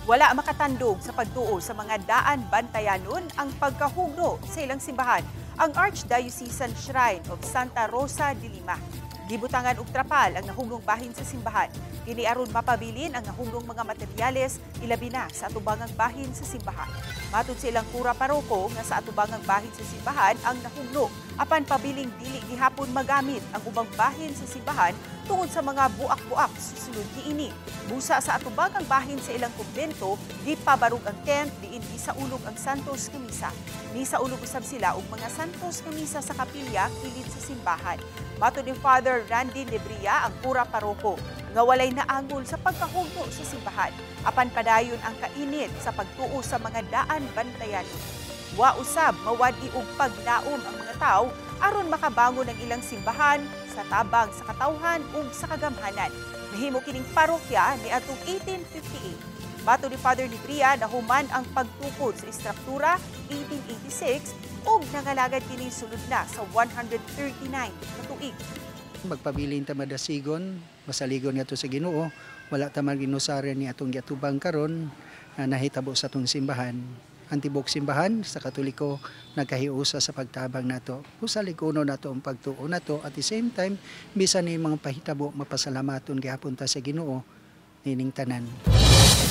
Wala makatandog sa pagtuo sa mga daan bantayanon ang pagkahugno sa ilang simbahan, ang Archdiocesan Shrine of Santa Rosa de Lima. Gibutangan og trapal ang nahugnong bahin sa simbahan. Kini aron mapabilin ang nahugnong mga materyales ilabi na sa atubangang bahin sa simbahan. Matod sa ilang kura paroko nga sa atubangang bahin sa simbahan ang nahugno apan pabiling dili gihapon magamit ang ubang bahin sa simbahan tungod sa mga buak-buak susulod niini. Busa sa atubangang bahin sa ilang kumbento, gipabarog ang tent diin gisaulog ang Santos nga Misa. Misaulog usab sila og mga Santos nga Misa sa kapilya kilid sa simbahan. Matod ni Father Randy Lebria, ang kura paroko, nga walay naangol sa pagkahugno sa simbahan, apan padayon ang kainit sa pagtuo sa mga daan bantayan. Wa usab mawadi og paglaom ang mga tawo aron makabangon ang ilang simbahan sa tabang sa katawhan ug sa kagamhanan. Nahimo kining parokya niadtong 1858. Matod ni Father Lebria, nahuman ang pagtukod sa istruktura 1886 ug nangalagad kini sulod na sa 139 na tuig. Magpabilin ta madasigon, masaligon nga to sa Ginoo, wala ta maginusaryan ni atong giatubang karon na nahitabo sa atong simbahan. Ang tibok simbahan sa Katoliko nagkahiusa sa pagtabang nato. Usalikono nato ang pagtuo nato at the same time bisan ni mga pahitabo mapasalamaton gihapon ta sa Ginoo nining tanan.